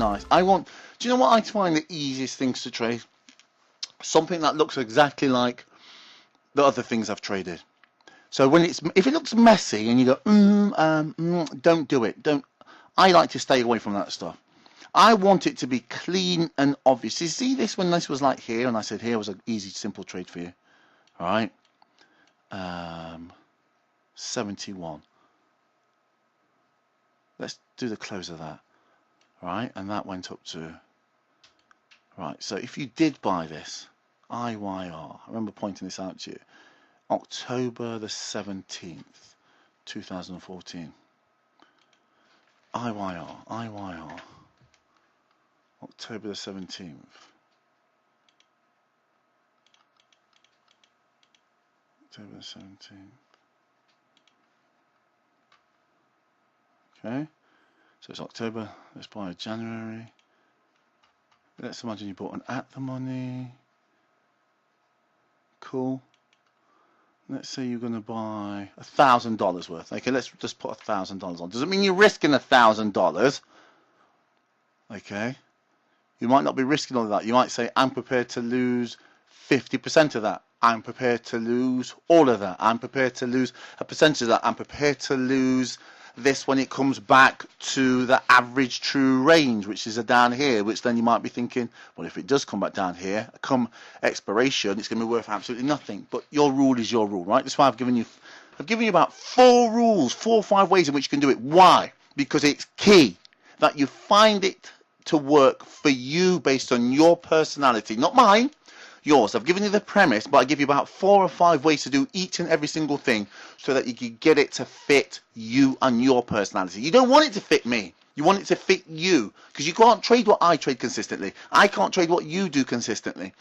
nice. I want, do you know what I find the easiest things to trade? Something that looks exactly like the other things I've traded. So when if it looks messy and you go, don't do it. Don't. I like to stay away from that stuff. I want it to be clean and obvious. You see this when this was like here, and I said here was an easy, simple trade for you. All right. 71. Let's do the close of that. Right, and that went up to. Right. So if you did buy this, IYR. I remember pointing this out to you. October the 17th, 2014. IYR. October the 17th. October the 17th. Okay. So it's October. Let's buy January. Let's imagine you bought an at the money. Cool. Let's say you're going to buy $1,000 worth. Okay, let's just put $1,000 on. Doesn't mean you're risking $1,000. Okay. You might not be risking all of that. You might say, I'm prepared to lose 50% of that. I'm prepared to lose all of that. I'm prepared to lose a percentage of that. I'm prepared to lose this when it comes back to the average true range, which is down here, which then you might be thinking, well, if it does come back down here, come expiration, it's going to be worth absolutely nothing. But your rule is your rule, right? That's why I've given you about 4 rules, 4 or 5 ways in which you can do it. Why? Because it's key that you find it to work for you based on your personality, not mine. Yours. I've given you the premise, but I give you about 4 or 5 ways to do each and every single thing so that you can get it to fit you and your personality. You don't want it to fit me. You want it to fit you, because you can't trade what I trade consistently. I can't trade what you do consistently.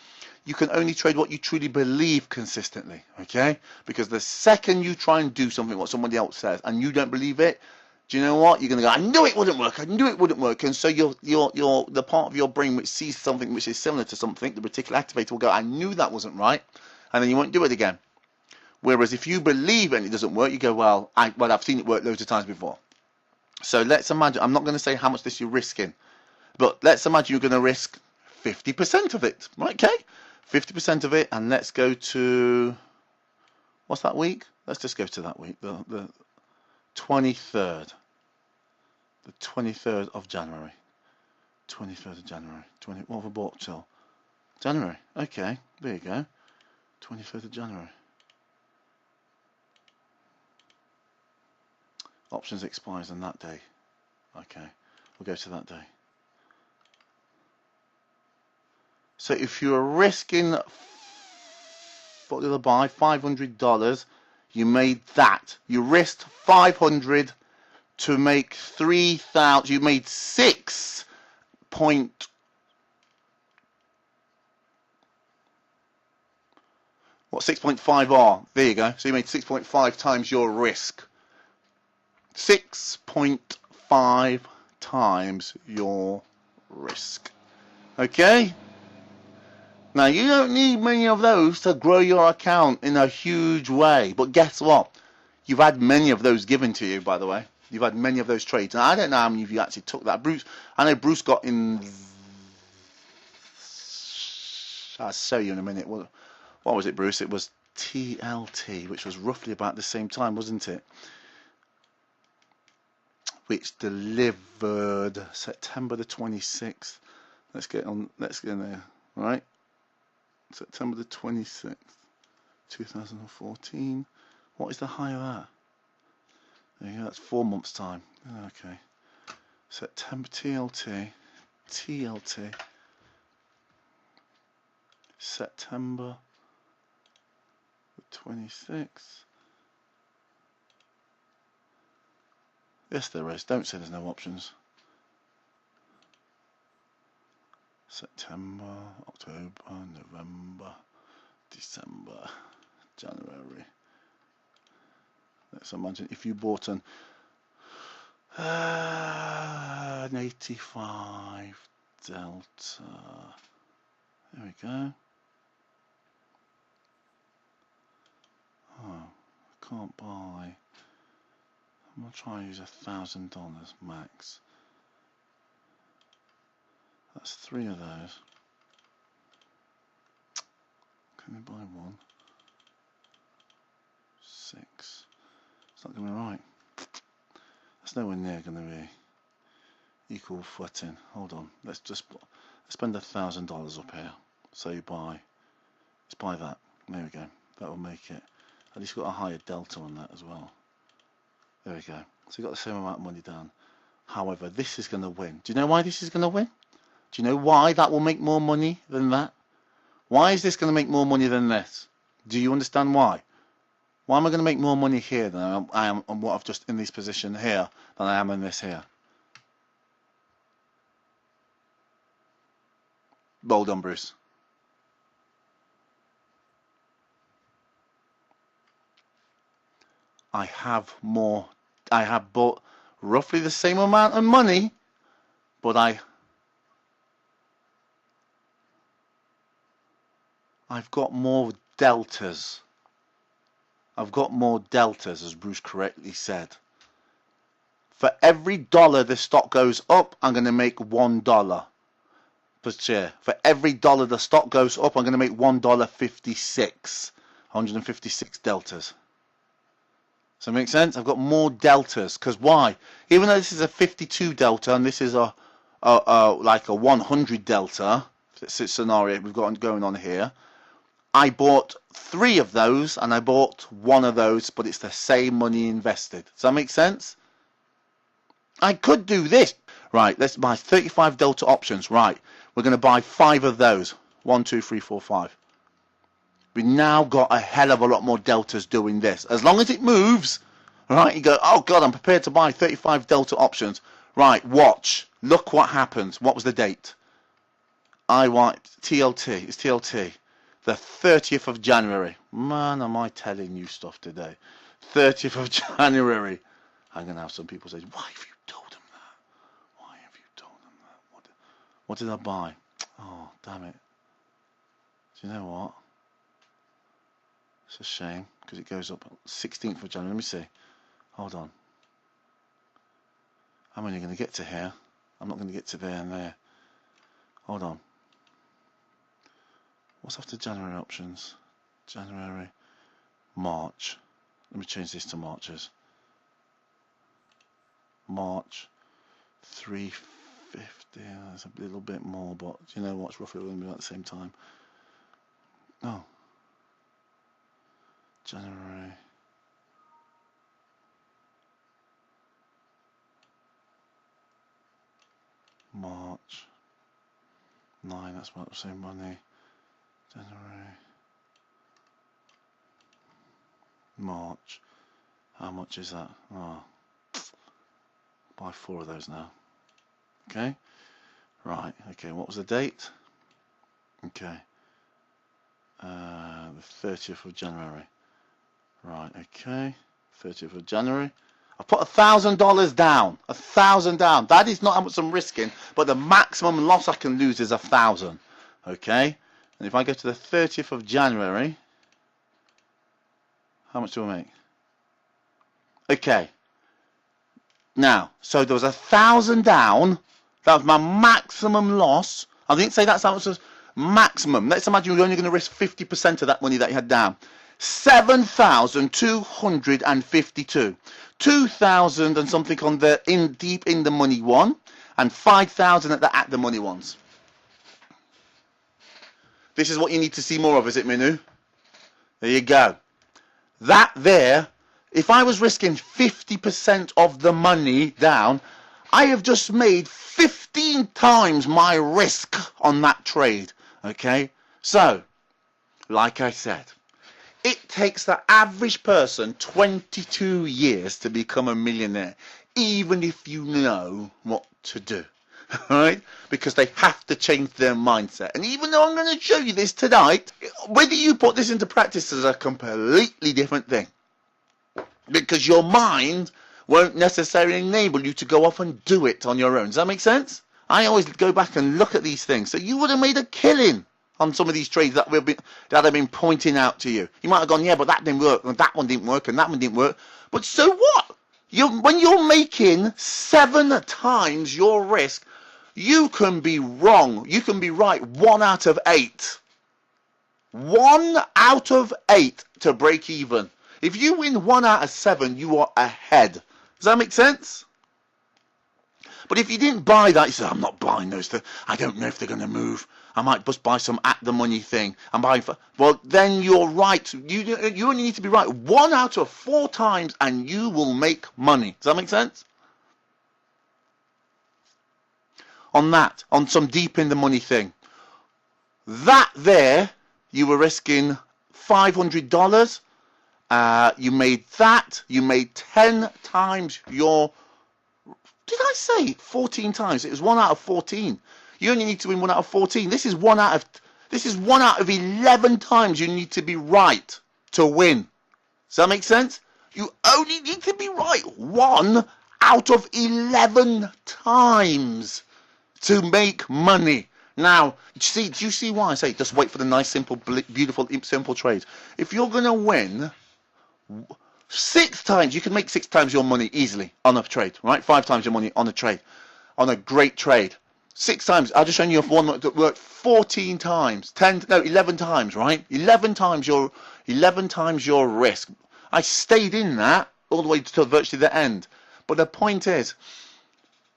You can only trade what you truly believe consistently, okay? Because the second you try and do something what somebody else says and you don't believe it, do you know what? You're going to go, I knew it wouldn't work. I knew it wouldn't work. And so the part of your brain which sees something which is similar to something, the reticular activator will go, I knew that wasn't right. And then you won't do it again. Whereas if you believe and it doesn't work, you go, well, I've seen it work loads of times before. So let's imagine, I'm not going to say how much this you're risking, but let's imagine you're going to risk 50% of it. Right, okay? 50% of it. And let's go to, what's that week? Let's just go to that week, the 23rd. The 23rd of January. 23rd of January. What have I bought till? January. Okay, there you go. 23rd of January. Options expires on that day. Okay, we'll go to that day. So if you're risking, what did I buy? $500, you made that. You risked $500 to make 3,000. You made 6 point. What, 6.5R? There you go. So you made 6.5 times your risk. 6.5 times your risk. Okay? Now, you don't need many of those to grow your account in a huge way. But guess what? You've had many of those given to you, by the way. You've had many of those trades. And I don't know how many of you actually took that. Bruce, I know Bruce got in. I'll show you in a minute. What was it, Bruce? It was TLT, which was roughly about the same time, wasn't it? Which delivered September the 26th. Let's get on. Let's get in there. All right. September the 26th, 2014. What is the high of that? There you go. That's 4 months' time. Okay. September TLT. September the 26th. Yes, there is. Don't say there's no options. September, October, November, December, January. Let's imagine if you bought an 85 Delta. There we go. Oh, I can't buy. I'm going to try and use $1,000 max. That's 3 of those. Can we buy 1? 6. It's not going to be right. That's nowhere near going to be equal footing. Hold on. Let's just spend $1,000 up here. So you buy. Let's buy that. There we go. That will make it. At least we've got a higher delta on that as well. There we go. So you've got the same amount of money down. However, this is going to win. Do you know why this is going to win? Do you know why that will make more money than that? Why is this going to make more money than this? Do you understand why? Why am I going to make more money here than I am on what I've just in this position here than I am in this here? Well done, Bruce. I have bought roughly the same amount of money, but I've got more deltas. I've got more deltas, as Bruce correctly said. For every dollar the stock goes up, I'm going to make $1 per share. For every dollar the stock goes up, I'm going to make $1.56. 156 deltas. Does that make sense? I've got more deltas. Because why? Even though this is a 52 delta and this is like a 100 delta scenario we've got going on here, I bought 3 of those and I bought 1 of those, but it's the same money invested. Does that make sense? I could do this. Right, let's buy 35 delta options. Right, we're going to buy 5 of those. 1, 2, 3, 4, 5. We now got a hell of a lot more deltas doing this. As long as it moves, right, you go, oh God, I'm prepared to buy 35 delta options. Right, watch. Look what happens. What was the date? I want TLT. It's TLT. The 30th of January. Man, am I telling you stuff today. 30th of January. I'm going to have some people say, why have you told them that? Why have you told them that? What did I buy? Oh, damn it. Do you know what? It's a shame because it goes up 16th of January. Let me see. Hold on. I'm only going to get to here. I'm not going to get to there and there. Hold on. What's after January options? January, March. Let me change this to Marches. March, 350. That's a little bit more, but you know what's roughly going to be at the same time. Oh. January. March. 9, that's about the same money. January. March. How much is that? Oh. Buy 4 of those now. Okay. Right. Okay. What was the date? Okay. The 30th of January. Right. Okay. 30th of January. I put $1,000 down. 1,000 down. That is not how much I'm risking, but the maximum loss I can lose is 1,000. Okay. And if I go to the 30th of January, how much do I make? Okay. Now, so there was 1,000 down. That was my maximum loss. I didn't say that's how much was maximum. Let's imagine you're only going to risk 50% of that money that you had down. 7,252. 2,000 and something on the deep in the money one, and 5,000 at the money ones. This is what you need to see more of, is it, Minu? There you go. That there, if I was risking 50% of the money down, I have just made 15 times my risk on that trade. Okay? So, like I said, it takes the average person 22 years to become a millionaire, even if you know what to do. Right? Because they have to change their mindset. And even though I'm going to show you this tonight, whether you put this into practice is a completely different thing. Because your mind won't necessarily enable you to go off and do it on your own. Does that make sense? I always go back and look at these things. So you would have made a killing on some of these trades that I've been pointing out to you. You might have gone, yeah, but that didn't work, and that one didn't work, and that one didn't work. But so what? When you're making 7 times your risk, You can be wrong. You can be right 1 out of 8. 1 out of 8 to break even. If you win 1 out of 7, you are ahead. Does that make sense? But if you didn't buy that, you say, I'm not buying those. I don't know if they're going to move. I might just buy some at the money thing. I'm buying for, well, then you're right. You only need to be right 1 out of 4 times and you will make money. Does that make sense? On that, on some deep in the money thing. That there, you were risking $500. You made that. You made 10 times your... Did I say 14 times? It was 1 out of 14. You only need to win 1 out of 14. This is 1 out of 11 times you need to be right to win. Does that make sense? You only need to be right 1 out of 11 times to make money. Now, do you see why I say just wait for the nice, simple, beautiful, simple trade? If you're going to win 6 times, you can make 6 times your money easily on a trade, right? 5 times your money on a trade, on a great trade. 6 times, I'll just show you one that worked 14 times, 11 times, right? 11 times your risk. I stayed in that all the way to virtually the end. But the point is,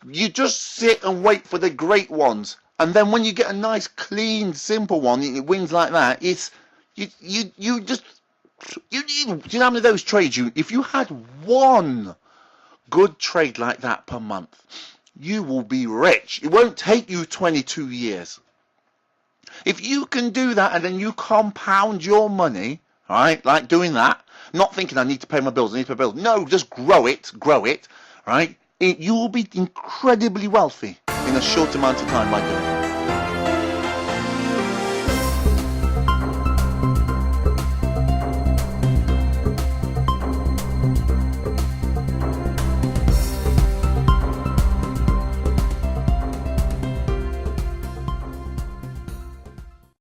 you just sit and wait for the great ones. And then when you get a nice, clean, simple one, it wins like that. It's, you know how many of those trades if you had 1 good trade like that per month, you will be rich. It won't take you 22 years. If you can do that and then you compound your money, right, like doing that, not thinking I need to pay my bills, No, just grow it, right? You will be incredibly wealthy in a short amount of time by doing it.